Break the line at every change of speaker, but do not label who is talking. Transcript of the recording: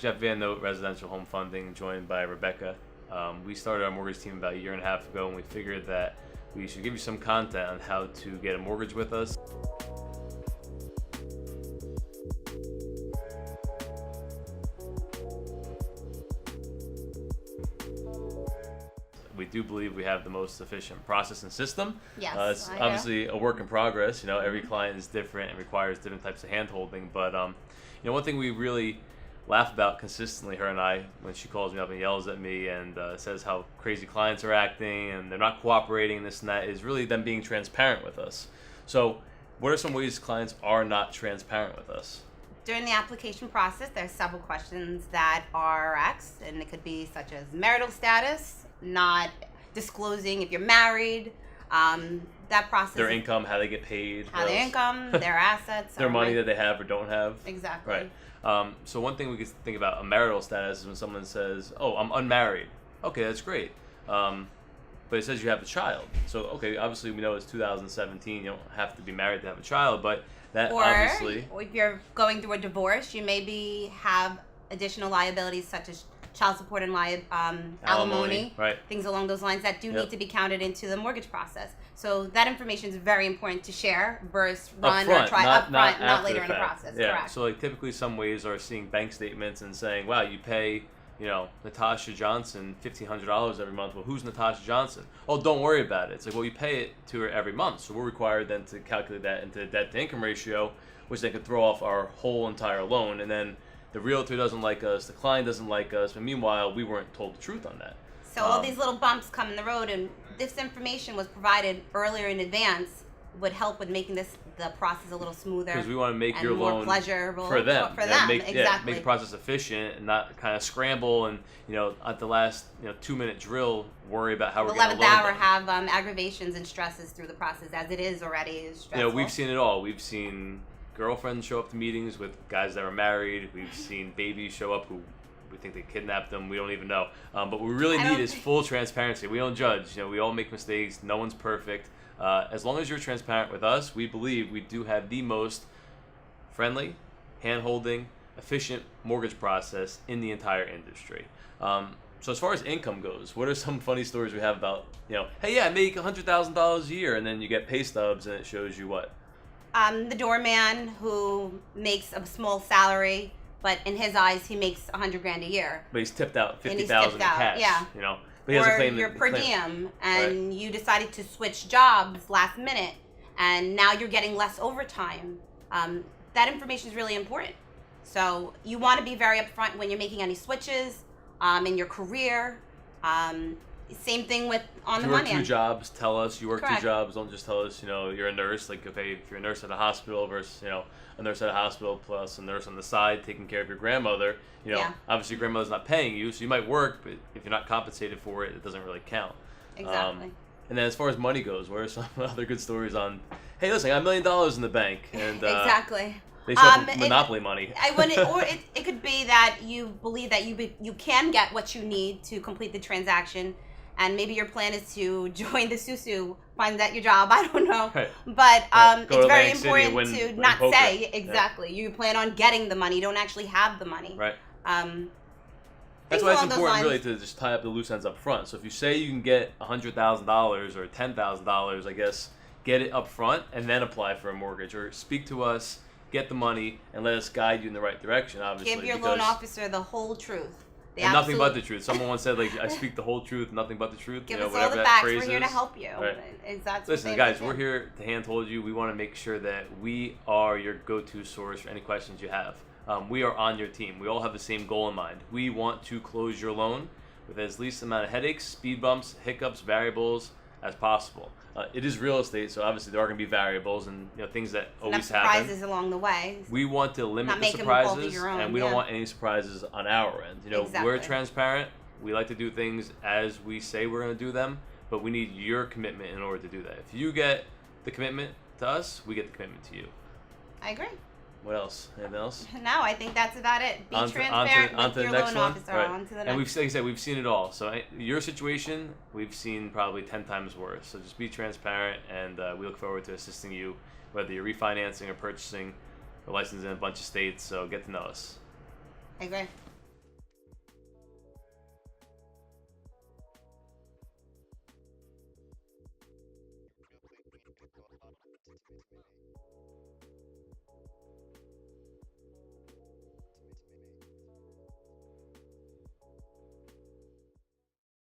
Jeff VanNote, Residential Home Funding, joined by Rebekah. We started our mortgage team about a year and a half ago, and we figured that we should give you some content on how to get a mortgage with us. We do believe we have the most efficient process and system.
Yes,
it's obviously a work in progress. Every client is different and requires different types of hand-holding. But one thing we really laugh about consistently, her and I, when she calls me up and yells at me and says how crazy clients are acting and they're not cooperating and this and that, is really them being transparent with us. So what are some ways clients are not transparent with us?
During the application process, there's several questions that are asked, and it could be such as marital status, not disclosing if you're married, that process.
Their income, how they get paid.
Their income, their assets.
Their money that they have or don't have.
Exactly.
Right. So one thing we could think about a marital status is when someone says, oh, I'm unmarried. Okay, that's great. But it says you have a child. So, okay, obviously we know it's 2017. You don't have to be married to have a child, but that obviously...
Or if you're going through a divorce, you maybe have additional liabilities such as child support and alimony,
right.
Things along those lines that do need to be counted into the mortgage process. So that information is very important to share versus run or try up front, not later in the process.
Yeah.
Correct.
So typically some ways are seeing bank statements and saying, wow, you pay Natasha Johnson $1,500 every month. Well, who's Natasha Johnson? Oh, don't worry about it. It's like, well, you pay it to her every month. So we're required then to calculate that into the debt to income ratio, which they could throw off our whole entire loan. And then the realtor doesn't like us, the client doesn't like us, but meanwhile, we weren't told the truth on that.
So all these little bumps come in the road, and this information was provided earlier in advance would help with making the process a little smoother.
Because we want to make your
more
loan
pleasurable
for them.
Exactly.
Make the process efficient and not kind of scramble and at the last 2-minute drill worry about how we're going to loan them.
11th hour have aggravations and stresses through the process as it is already is stressful.
We've seen it all. We've seen girlfriends show up to meetings with guys that are married. We've seen babies show up who we think they kidnapped them. We don't even know. But what we really need is full transparency. We don't judge. We all make mistakes. No one's perfect. As long as you're transparent with us, we believe we do have the most friendly, hand-holding, efficient mortgage process in the entire industry. So as far as income goes, what are some funny stories we have about, hey, yeah, I make $100,000 a year, and then you get pay stubs and it shows you what?
The doorman who makes a small salary, but in his eyes, he makes $100,000 a year.
But he's tipped out $50,000 in cash.
Yeah.
But he
or you're per diem, and you decided to switch jobs last minute, and now you're getting less overtime. That information is really important. So you want to be very upfront when you're making any switches in your career. Same thing with on the money.
You work 2 jobs, tell us. You work
Correct.
2 jobs, don't just tell us, you're a nurse. Like, okay, if you're a nurse at a hospital versus, a nurse at a hospital plus a nurse on the side taking care of your grandmother, obviously your grandmother's not paying you, so you might work, but if you're not compensated for it, it doesn't really count.
Exactly.
And then as far as money goes, what are some other good stories on, hey, listen, I got $1 million in the bank. And
exactly.
They show up with Monopoly money.
It could be that you believe that you can get what you need to complete the transaction, and maybe your plan is to join the Susu, find out your job. I don't know,
right.
But it's very
Atlantic
important
to
not
poker.
say exactly. You plan on getting the money, you don't actually have the money.
Right. That's why it's important really to just tie up the loose ends up front. So if you say you can get $100,000 or $10,000, I guess, get it up front and then apply for a mortgage, or speak to us, get the money, and let us guide you in the right direction, obviously.
Give your loan officer the whole truth.
And nothing but the truth. Someone once said, I speak the whole truth, nothing but the truth.
Give us all the facts. We're here to help you.
Right. Listen, guys, we're here to hand-hold you. We want to make sure that we are your go-to source for any questions you have. We are on your team. We all have the same goal in mind. We want to close your loan with as least amount of headaches, speed bumps, hiccups, variables as possible. It is real estate, so obviously there are going to be variables and things that always happen.
Surprises along the way.
We want to limit the surprises, and we don't want any surprises on our end. We're transparent. We like to do things as we say we're going to do them, but we need your commitment in order to do that. If you get the commitment to us, we get the commitment to you.
I agree.
What else? Anything else?
No, I think that's about it. Be transparent with your loan officer.
Right.
On to the next.
And like I said, we've seen it all. So your situation, we've seen probably 10 times worse. So just be transparent, and we look forward to assisting you, whether you're refinancing or purchasing. We're licensed in a bunch of states, so get to know us.
I agree.